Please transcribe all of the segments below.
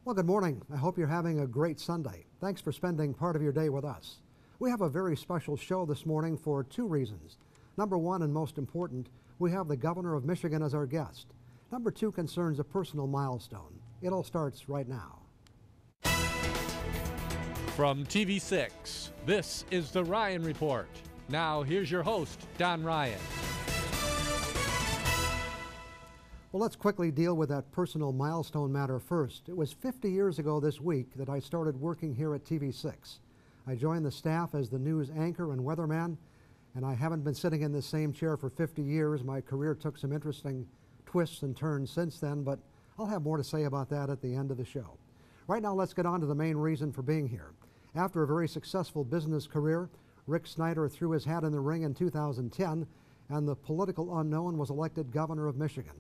Well, good morning. I hope you're having a great Sunday. Thanks for spending part of your day with us. We have a very special show this morning for two reasons. Number one, and most important, we have the Governor of Michigan as our guest. Number two concerns a personal milestone. It all starts right now. From TV6, this is The Ryan Report. Now, here's your host, Don Ryan. Well, let's quickly deal with that personal milestone matter first. It was 50 years ago this week that I started working here at TV6. I joined the staff as the news anchor and weatherman, and I haven't been sitting in the same chair for 50 years. My career took some interesting twists and turns since then, but I'll have more to say about that at the end of the show. Right now, let's get on to the main reason for being here. After a very successful business career, Rick Snyder threw his hat in the ring in 2010, and the political unknown was elected governor of Michigan.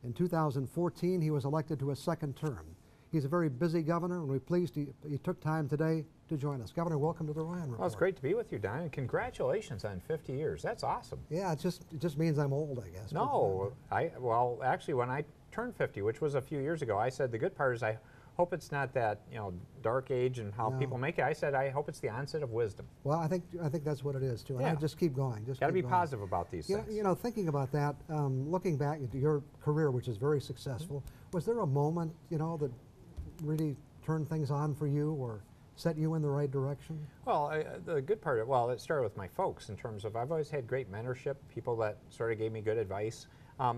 In 2014, he was elected to a second term. He's a very busy governor, and we're pleased he took time today to join us. Governor, welcome to the Ryan Report. Well, it's great to be with you, Don, and congratulations on 50 years. That's awesome. Yeah, it just means I'm old, I guess. No, well, actually, when I turned 50, which was a few years ago, I said the good part is I hope it's not that, dark age and how people make it. I said I hope it's the onset of wisdom. Well, I think that's what it is too. And yeah. I just keep going. Got to be positive about these things. Thinking about that, looking back at your career, which is very successful, was there a moment that really turned things on for you or set you in the right direction? Well, the good part, it started with my folks in terms of I've always had great mentorship, people that sort of gave me good advice.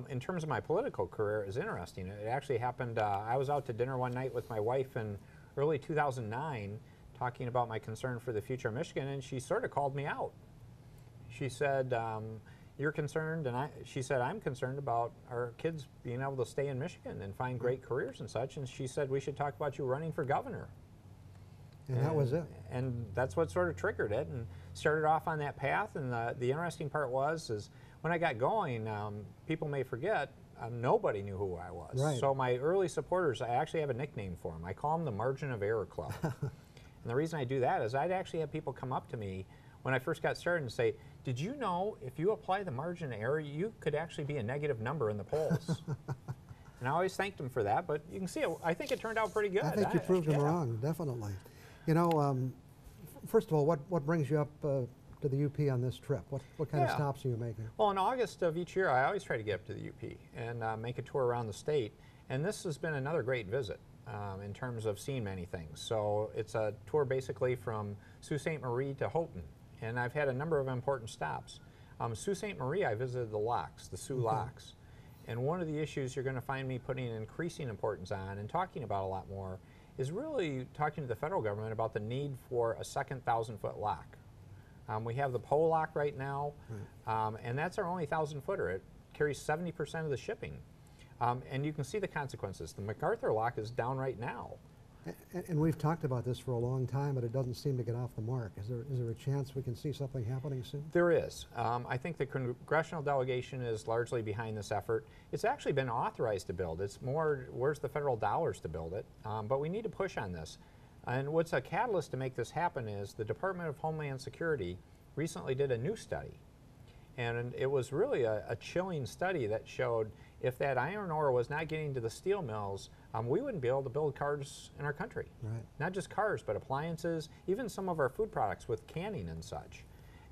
In terms of my political career, it was interesting. It actually happened, I was out to dinner one night with my wife in early 2009 talking about my concern for the future of Michigan, and she sort of called me out. She said, you're concerned, and she said, I'm concerned about our kids being able to stay in Michigan and find great careers and such, and she said we should talk about you running for governor. And that was it. And that's what sort of triggered it and started off on that path. And the interesting part is when I got going, people may forget, nobody knew who I was. Right. So my early supporters, I actually have a nickname for them. I call them the Margin of Error Club. And the reason I do that is I'd actually have people come up to me when I first got started and say, did you know if you apply the margin of error, you could actually be a negative number in the polls? And I always thanked them for that, but you can see, I think it turned out pretty good. I think you proved them wrong, definitely. First of all, what brings you up to the UP on this trip? What kind of stops are you making? Well, in August of each year, I always try to get up to the UP and make a tour around the state. And this has been another great visit in terms of seeing many things. So it's a tour basically from Sault Ste. Marie to Houghton. And I've had a number of important stops. Sault Ste. Marie, I visited the locks, the Sioux locks. And one of the issues you're going to find me putting increasing importance on and talking about a lot more is really talking to the federal government about the need for a second 1,000-foot lock. We have the Poe lock right now, and that's our only 1,000-footer. It carries 70% of the shipping. And you can see the consequences. The MacArthur lock is down right now. And we've talked about this for a long time, but it doesn't seem to get off the mark. Is there a chance we can see something happening soon? There is. I think the congressional delegation is largely behind this effort. It's actually been authorized to build. It's more, where's the federal dollars to build it? But we need to push on this. And what's a catalyst to make this happen is the Department of Homeland Security recently did a new study. And it was really a chilling study that showed if that iron ore was not getting to the steel mills, we wouldn't be able to build cars in our country. Right. Not just cars, but appliances, even some of our food products with canning and such.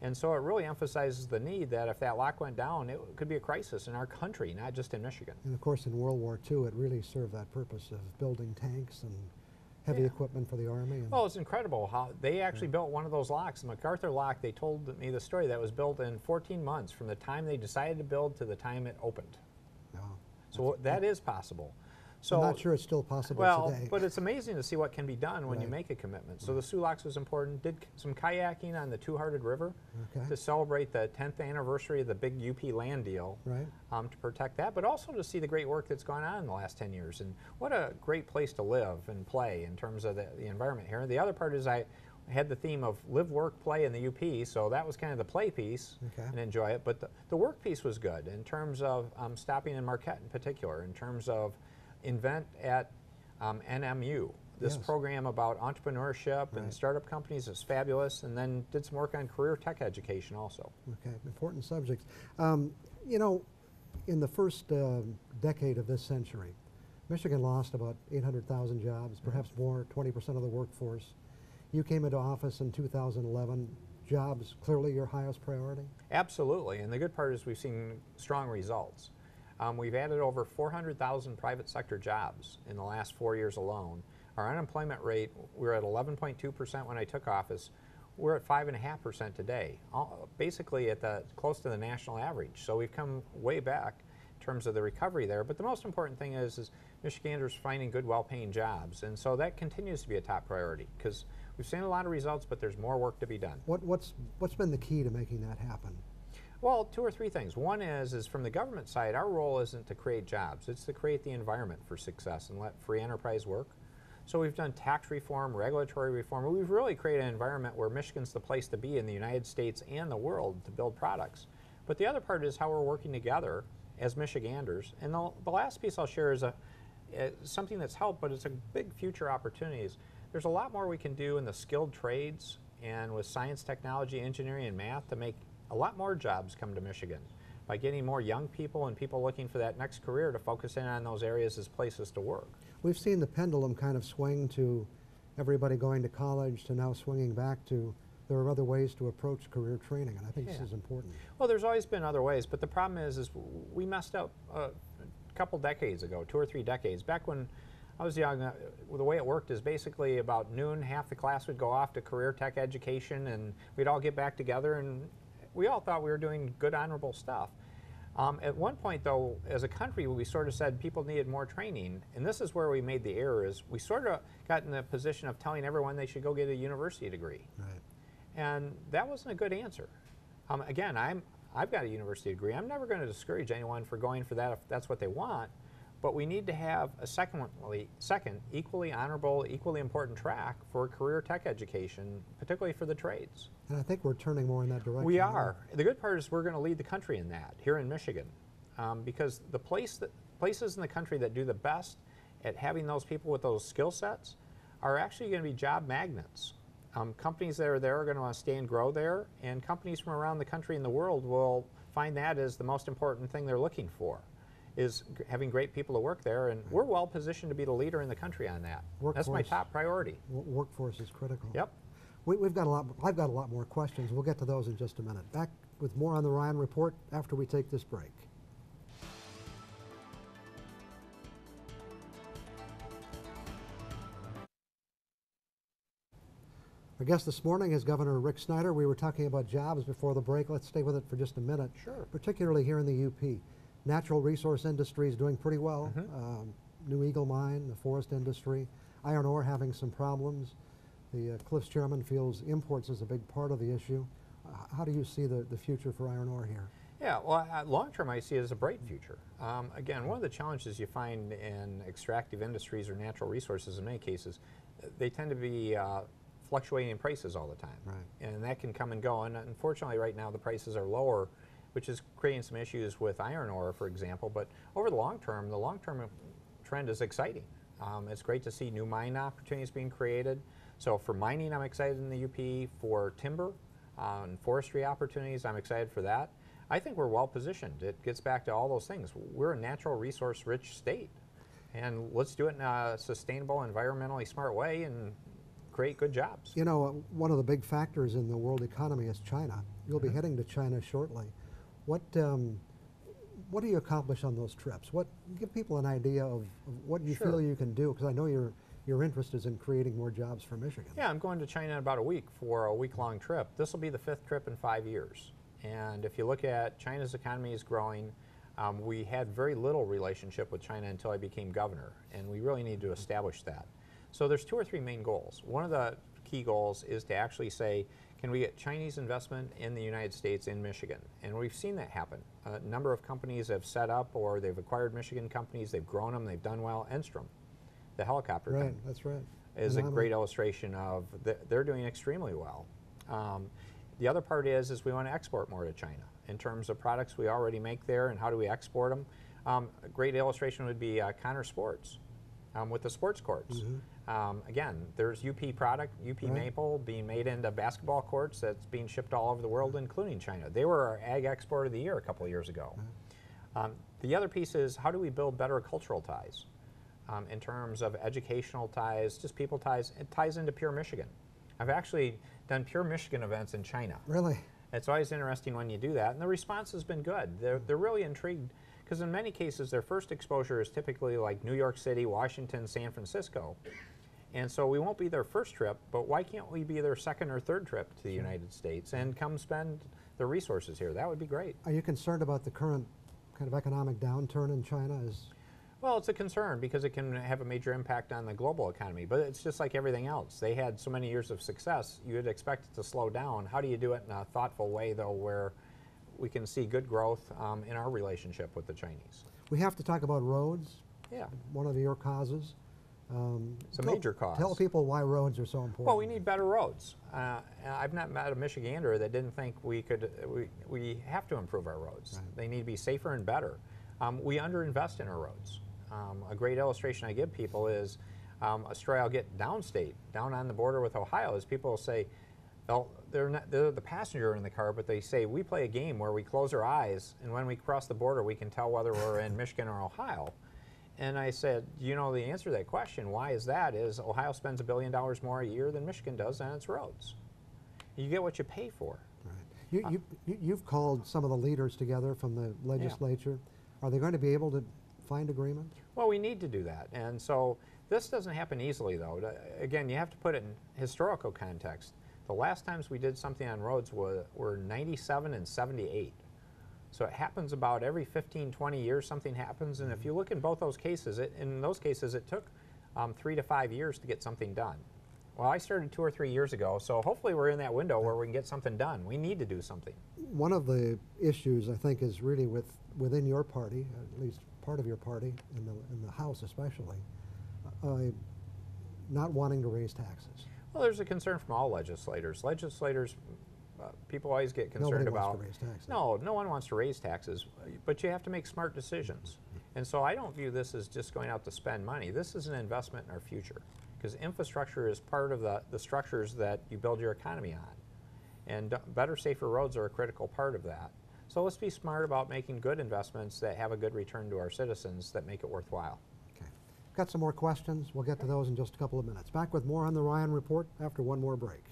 And so it really emphasizes the need that if that lock went down, it could be a crisis in our country, not just in Michigan. And of course, in World War II, it really served that purpose of building tanks and heavy equipment for the Army. Well, it's incredible how they actually built one of those locks. The MacArthur lock, they told me the story that was built in 14 months from the time they decided to build to the time it opened. Wow. So that is possible. So I'm not sure it's still possible today. But it's amazing to see what can be done when you make a commitment. So the Sioux Locks was important. Did some kayaking on the Two-Hearted River to celebrate the 10th anniversary of the big UP land deal to protect that, but also to see the great work that's gone on in the last 10 years. And what a great place to live and play in terms of the environment here. The other part is I had the theme of live, work, play in the UP, so that was kind of the play piece and enjoy it. But the work piece was good in terms of stopping in Marquette in particular, in terms of invent at NMU. This program about entrepreneurship and startup companies is fabulous, and then did some work on career tech education also. Okay, important subjects. In the first decade of this century, Michigan lost about 800,000 jobs, perhaps more, 20% of the workforce. You came into office in 2011. Jobs clearly your highest priority? Absolutely, and the good part is we've seen strong results. We've added over 400,000 private sector jobs in the last 4 years alone. Our unemployment rate, we were at 11.2% when I took office. We're at 5.5% today, basically at close to the national average. So we've come way back in terms of the recovery there. But the most important thing is Michiganders finding good, well-paying jobs, and so that continues to be a top priority because we've seen a lot of results, but there's more work to be done. What's been the key to making that happen? Well, two or three things. One is from the government side, our role isn't to create jobs. It's to create the environment for success and let free enterprise work. So we've done tax reform, regulatory reform. We've really created an environment where Michigan's the place to be in the United States and the world to build products. But the other part is how we're working together as Michiganders. And the last piece I'll share is something that's helped, but it's a big future opportunities. There's a lot more we can do in the skilled trades and with science, technology, engineering, and math to make a lot more jobs come to Michigan by getting more young people and people looking for that next career to focus in on those areas as places to work. We've seen the pendulum kind of swing to everybody going to college to now swinging back to there are other ways to approach career training, and I think this is important. Well, there's always been other ways, but the problem is we messed up a couple decades ago, 2 or 3 decades. Back when I was young, the way it worked is basically about noon, half the class would go off to career tech education, and we'd all get back together, and we all thought we were doing good, honorable stuff. At one point, though, as a country, we sort of said people needed more training, and this is where we made the error, is we sort of got in the position of telling everyone they should go get a university degree. Right. And that wasn't a good answer. Again, I've got a university degree. I'm never going to discourage anyone for going for that if that's what they want, but we need to have a second, equally honorable, equally important track for career tech education, particularly for the trades. And I think we're turning more in that direction. We are. The good part is we're going to lead the country in that here in Michigan, because the places in the country that do the best at having those people with those skill sets are actually going to be job magnets. Companies that are there are going to want to stay and grow there, and companies from around the country and the world will find that as the most important thing they're looking for, is having great people to work there, and we're well positioned to be the leader in the country on that. That's my top priority. Workforce is critical. Yep. I've got a lot more questions. We'll get to those in just a minute. Back with more on the Ryan Report after we take this break. Our guest this morning is Governor Rick Snyder. We were talking about jobs before the break. Let's stay with it for just a minute. Sure. Particularly here in the UP. Natural resource industry is doing pretty well. New Eagle Mine, the forest industry. Iron ore having some problems. The Cliffs chairman feels imports is a big part of the issue. How do you see the future for iron ore here? Yeah, well, long term I see it as a bright future. Again, one of the challenges you find in extractive industries or natural resources in many cases, they tend to be fluctuating in prices all the time. Right. And that can come and go, and unfortunately right now the prices are lower, which is creating some issues with iron ore, for example. But over the long term trend is exciting. It's great to see new mine opportunities being created. So for mining, I'm excited in the UP. For timber and forestry opportunities, I'm excited for that. I think we're well positioned. It gets back to all those things. We're a natural resource rich state, and let's do it in a sustainable, environmentally smart way and create good jobs. You know, one of the big factors in the world economy is China. You'll be heading to China shortly. What do you accomplish on those trips? Give people an idea of what you feel you can do, because I know your interest is in creating more jobs for Michigan. Yeah, I'm going to China in about a week for a week-long trip. This will be the 5th trip in 5 years. And if you look at China's economy is growing, we had very little relationship with China until I became governor, and we really need to establish that. So there's 2 or 3 main goals. One of the key goals is to actually say, can we get Chinese investment in the United States in Michigan? And we've seen that happen. A number of companies have set up or they've acquired Michigan companies, they've grown them, they've done well. Enstrom, the helicopter company, that's right, is a great illustration of they're doing extremely well. The other part is we want to export more to China in terms of products we already make there and how do we export them. A great illustration would be Connor Sports with the sports courts. Again, there's UP product, UP Maple being made into basketball courts that's being shipped all over the world, including China. They were our Ag Export of the Year a couple of years ago. The other piece is how do we build better cultural ties? in terms of educational ties, just people ties. It ties into Pure Michigan. I've actually done Pure Michigan events in China. Really? It's always interesting when you do that, and the response has been good. They're really intrigued, because in many cases their first exposure is typically like New York City, Washington, San Francisco. And so we won't be their first trip, but why can't we be their second or third trip to the United States and come spend their resources here? That would be great. Are you concerned about the current kind of economic downturn in China? Well, it's a concern because it can have a major impact on the global economy, but it's just like everything else. They had so many years of success, you would expect it to slow down. How do you do it in a thoughtful way, though, where we can see good growth in our relationship with the Chinese? We have to talk about roads. Yeah. One of your causes. It's a major cause. Tell people why roads are so important. Well, we need better roads. I've not met a Michigander that didn't think we have to improve our roads. Right. They need to be safer and better. We underinvest in our roads. A great illustration I give people is a story I'll get downstate, down on the border with Ohio, is people will say, they're the passenger in the car, but they say, we play a game where we close our eyes, and when we cross the border, we can tell whether we're in Michigan or Ohio. And I said, you know, the answer to that question, why is that, is Ohio spends $1 billion more a year than Michigan does on its roads. You get what you pay for. Right. You've called some of the leaders together from the legislature. Yeah. Are they going to be able to find agreement? Well, we need to do that. And so this doesn't happen easily, though. Again, you have to put it in historical context. The last times we did something on roads were 97 and 78. So it happens about every 15, 20 years something happens, and if you look in both those cases, in those cases it took 3 to 5 years to get something done. Well, I started 2 or 3 years ago, so hopefully we're in that window where we can get something done. We need to do something. One of the issues, I think, is really within your party, at least part of your party, in the House especially, not wanting to raise taxes. Well, there's a concern from all legislators. People always get concerned about. Nobody wants to raise taxes. No one wants to raise taxes, but you have to make smart decisions. And so I don't view this as just going out to spend money. This is an investment in our future, because infrastructure is part of the structures that you build your economy on. And better, safer roads are a critical part of that. So let's be smart about making good investments that have a good return to our citizens that make it worthwhile. Okay. Got some more questions. We'll get to those in just a couple of minutes. Back with more on the Ryan Report after one more break.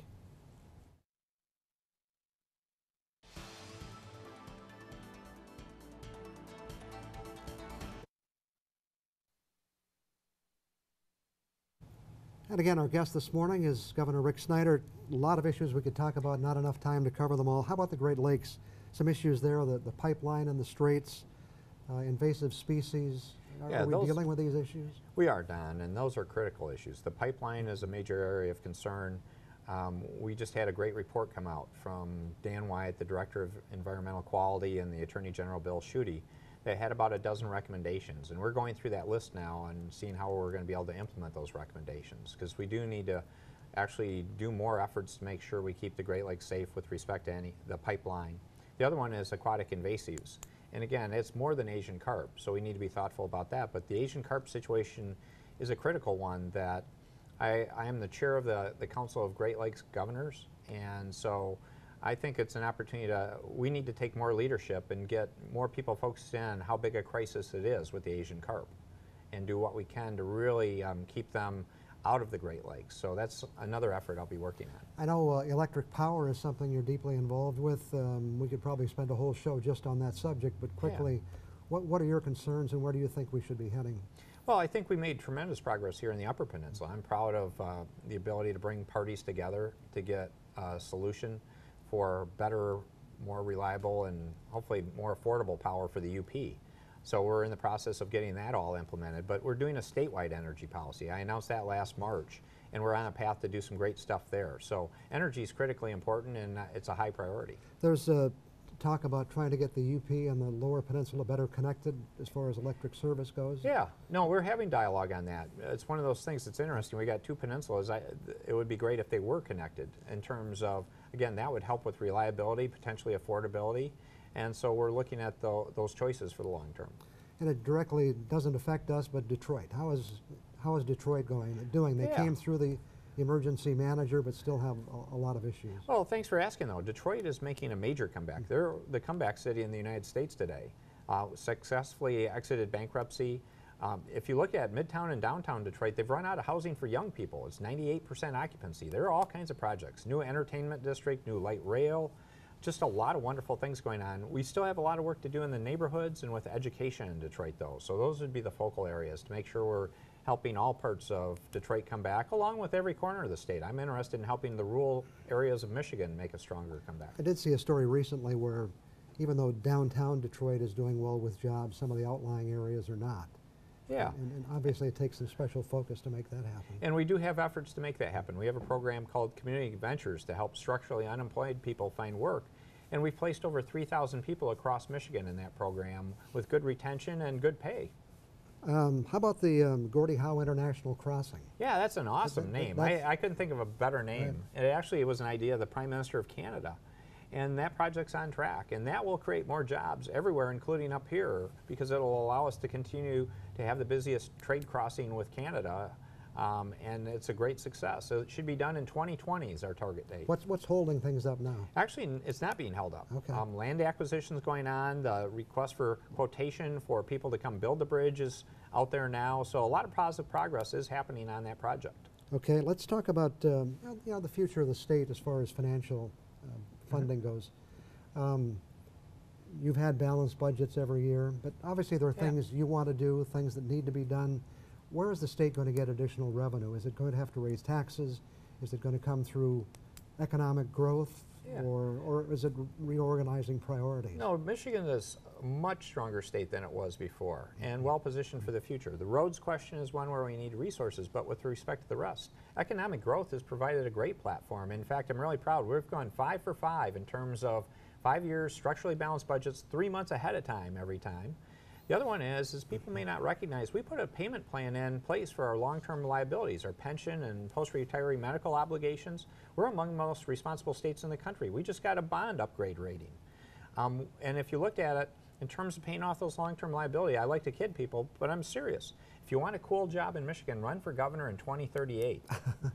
And again, our guest this morning is Governor Rick Snyder. A lot of issues we could talk about, not enough time to cover them all. How about the Great Lakes? Some issues there, the pipeline and the straits, invasive species. Are we dealing with these issues? We are, Don, and those are critical issues. The pipeline is a major area of concern. We just had a great report come out from Dan Wyatt, the Director of Environmental Quality, and the Attorney General Bill Schuette. They had about a dozen recommendations, and we're going through that list now and seeing how we're going to be able to implement those recommendations, because we do need to actually do more efforts to make sure we keep the Great Lakes safe with respect to the pipeline. The other one is aquatic invasives, and again, it's more than Asian carp, so we need to be thoughtful about that. But the Asian carp situation is a critical one that I am the chair of the Council of Great Lakes Governors, and so I think it's an opportunity we need to take more leadership and get more people focused in how big a crisis it is with the Asian carp, and do what we can to really keep them out of the Great Lakes. So that's another effort I'll be working on. I know electric power is something you're deeply involved with. We could probably spend a whole show just on that subject, but quickly, what are your concerns and where do you think we should be heading? Well, I think we made tremendous progress here in the Upper Peninsula. I'm proud of the ability to bring parties together to get a solution for better, more reliable, and hopefully more affordable power for the UP. So we're in the process of getting that all implemented, but we're doing a statewide energy policy. I announced that last March, and we're on a path to do some great stuff there. So energy is critically important, and it's a high priority. There's talk about trying to get the UP and the Lower Peninsula better connected as far as electric service goes. Yeah, no, we're having dialogue on that. It's one of those things that's interesting. We got two peninsulas. It would be great if they were connected in terms of, again, that would help with reliability, potentially affordability, and so we're looking at those choices for the long term. And it directly doesn't affect us, but Detroit. How is Detroit doing? They came through the emergency manager, but still have a lot of issues. Well, thanks for asking, though. Detroit is making a major comeback. They're the comeback city in the United States today. Successfully exited bankruptcy. If you look at Midtown and downtown Detroit, they've run out of housing for young people. It's 98% occupancy. There are all kinds of projects. New entertainment district, new light rail, just a lot of wonderful things going on. We still have a lot of work to do in the neighborhoods and with education in Detroit, though. So those would be the focal areas to make sure we're helping all parts of Detroit come back, along with every corner of the state. I'm interested in helping the rural areas of Michigan make a stronger comeback. I did see a story recently where even though downtown Detroit is doing well with jobs, some of the outlying areas are not. Yeah. And obviously it takes some special focus to make that happen. And we do have efforts to make that happen. We have a program called Community Ventures to help structurally unemployed people find work. And we've placed over 3,000 people across Michigan in that program with good retention and good pay. How about the Gordie Howe International Crossing? Yeah, that's an awesome name. I couldn't think of a better name. Right. It was an idea of the Prime Minister of Canada. And that project's on track. And that will create more jobs everywhere, including up here, because it'll allow us to continue to have the busiest trade crossing with Canada. And it's a great success. So it should be done in 2020 is our target date. What's holding things up now? Actually, it's not being held up. Okay. Land acquisition's going on. The request for quotation for people to come build the bridge is out there now. So a lot of positive progress is happening on that project. Okay, let's talk about the future of the state as far as financial funding goes. You've had balanced budgets every year, but obviously there are things you want to do, things that need to be done. Where is the state going to get additional revenue? Is it going to have to raise taxes? Is it going to come through economic growth? Yeah. Or is it reorganizing priorities? No, Michigan is a much stronger state than it was before and well positioned for the future. The roads question is one where we need resources, but with respect to the rest, economic growth has provided a great platform. In fact, I'm really proud. We've gone 5 for 5 in terms of 5 years, structurally balanced budgets, 3 months ahead of time every time. The other one is people may not recognize, we put a payment plan in place for our long-term liabilities, our pension and post-retiree medical obligations. We're among the most responsible states in the country. We just got a bond upgrade rating. And if you looked at it, in terms of paying off those long-term liability, I like to kid people, but I'm serious. If you want a cool job in Michigan, run for governor in 2038.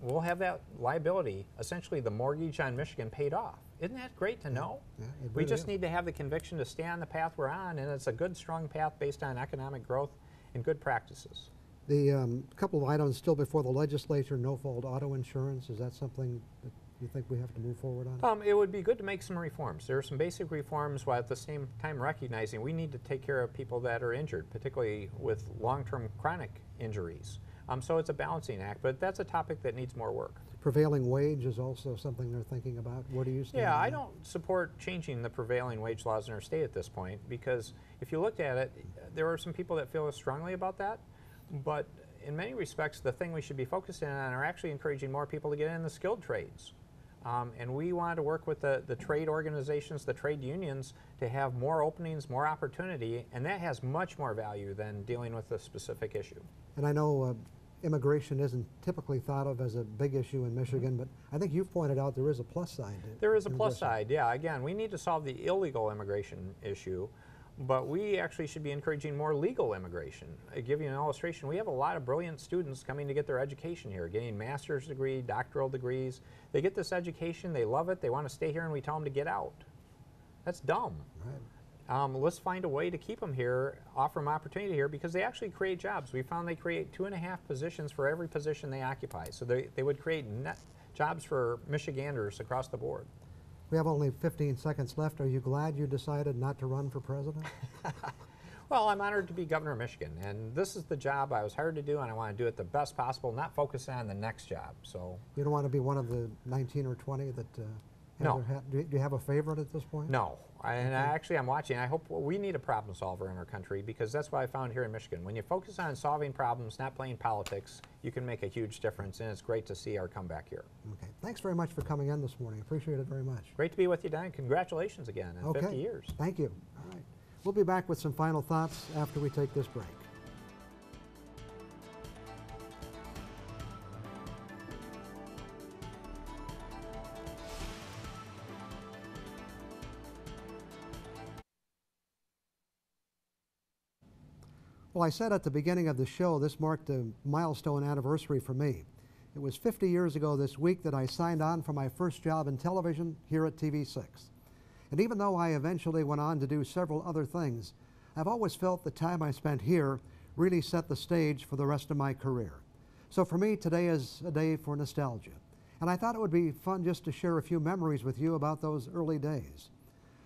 We'll have that liability, essentially the mortgage on Michigan, paid off. Isn't that great to know? Yeah, we just need to have the conviction to stay on the path we're on, and it's a good, strong path based on economic growth and good practices. The couple of items still before the legislature, no-fault auto insurance, is that something that you think we have to move forward on? It would be good to make some reforms. There are some basic reforms while at the same time recognizing we need to take care of people that are injured, particularly with long-term chronic injuries. So it's a balancing act, but that's a topic that needs more work. Prevailing wage is also something they're thinking about. Where do you stand? Yeah, I don't support changing the prevailing wage laws in our state at this point, because if you looked at it, there are some people that feel strongly about that, but in many respects, the thing we should be focusing on are actually encouraging more people to get in the skilled trades. And we want to work with the trade organizations, the trade unions, to have more openings, more opportunity, and that has much more value than dealing with a specific issue. And I know immigration isn't typically thought of as a big issue in Michigan, but I think you've pointed out there is a plus side. There is a plus side, yeah. Again, we need to solve the illegal immigration issue, but we actually should be encouraging more legal immigration. I'll give you an illustration. We have a lot of brilliant students coming to get their education here, getting master's degree, doctoral degrees. They get this education, they love it, they want to stay here, and we tell them to get out. That's dumb. Right. Let's find a way to keep them here, offer them opportunity here, because they actually create jobs. We found they create 2.5 positions for every position they occupy. So they would create net jobs for Michiganders across the board. We have only 15 seconds left. Are you glad you decided not to run for president? Well, I'm honored to be governor of Michigan, and this is the job I was hired to do, and I want to do it the best possible, not focus on the next job. So you don't want to be one of the 19 or 20 that No. Do you have a favorite at this point? No. Actually, I'm watching. I hope we need a problem solver in our country, because that's what I found here in Michigan. When you focus on solving problems, not playing politics, you can make a huge difference, and it's great to see our comeback here. Okay. Thanks very much for coming in this morning. Appreciate it very much. Great to be with you, Don. Congratulations again on 50 years. Thank you. All right. We'll be back with some final thoughts after we take this break. Well, I said at the beginning of the show, this marked a milestone anniversary for me. It was 50 years ago this week that I signed on for my first job in television here at TV6. And even though I eventually went on to do several other things, I've always felt the time I spent here really set the stage for the rest of my career. So for me, today is a day for nostalgia. And I thought it would be fun just to share a few memories with you about those early days.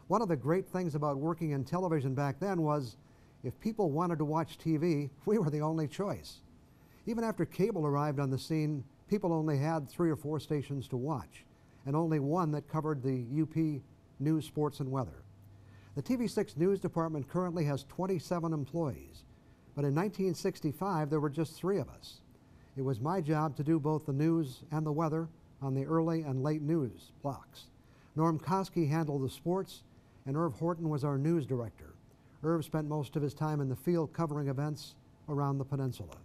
One of the great things about working in television back then was if people wanted to watch TV, we were the only choice. Even after cable arrived on the scene, people only had 3 or 4 stations to watch, and only one that covered the UP news, sports, and weather. The TV6 news department currently has 27 employees, but in 1965 there were just 3 of us. It was my job to do both the news and the weather on the early and late news blocks. Norm Koski handled the sports, and Irv Horton was our news director. Irv spent most of his time in the field covering events around the peninsula.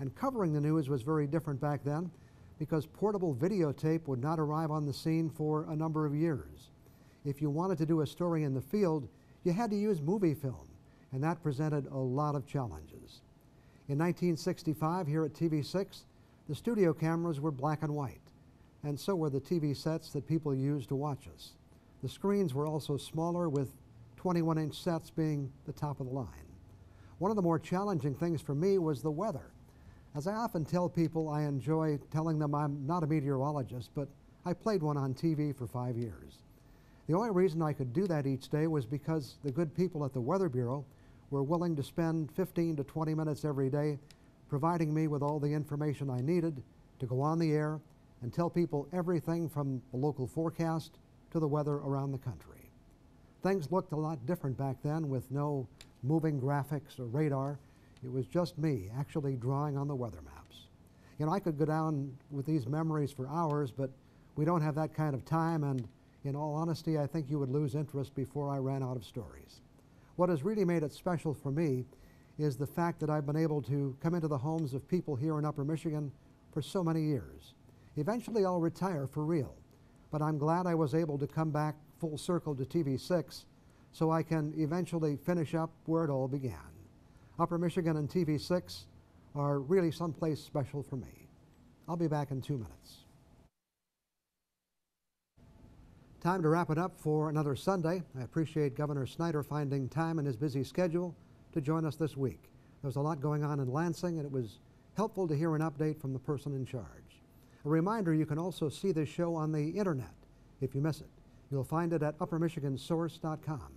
And covering the news was very different back then because portable videotape would not arrive on the scene for a number of years. If you wanted to do a story in the field, you had to use movie film, and that presented a lot of challenges. In 1965, here at TV6, the studio cameras were black and white, and so were the TV sets that people used to watch us. The screens were also smaller, with 21-inch sets being the top of the line. One of the more challenging things for me was the weather. As I often tell people, I enjoy telling them I'm not a meteorologist, but I played one on TV for 5 years. The only reason I could do that each day was because the good people at the Weather Bureau were willing to spend 15 to 20 minutes every day providing me with all the information I needed to go on the air and tell people everything from the local forecast to the weather around the country. Things looked a lot different back then with no moving graphics or radar. It was just me actually drawing on the weather maps. You know, I could go down with these memories for hours, but we don't have that kind of time, and in all honesty, I think you would lose interest before I ran out of stories. What has really made it special for me is the fact that I've been able to come into the homes of people here in Upper Michigan for so many years. Eventually I'll retire for real, but I'm glad I was able to come back full circle to TV6 so I can eventually finish up where it all began. Upper Michigan and TV6 are really someplace special for me. I'll be back in 2 minutes. Time to wrap it up for another Sunday. I appreciate Governor Snyder finding time in his busy schedule to join us this week. There's a lot going on in Lansing, and it was helpful to hear an update from the person in charge. A reminder, you can also see this show on the internet if you miss it. You'll find it at uppermichigansource.com.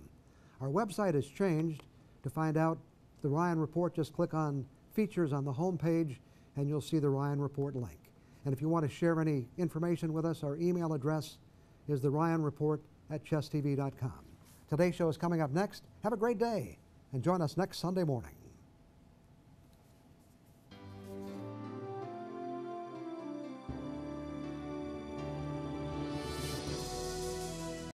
Our website has changed. To find out the Ryan Report, just click on Features on the home page, and you'll see the Ryan Report link. And if you want to share any information with us, our email address is theryanreport@chesstv.com. Today's show is coming up next. Have a great day, and join us next Sunday morning.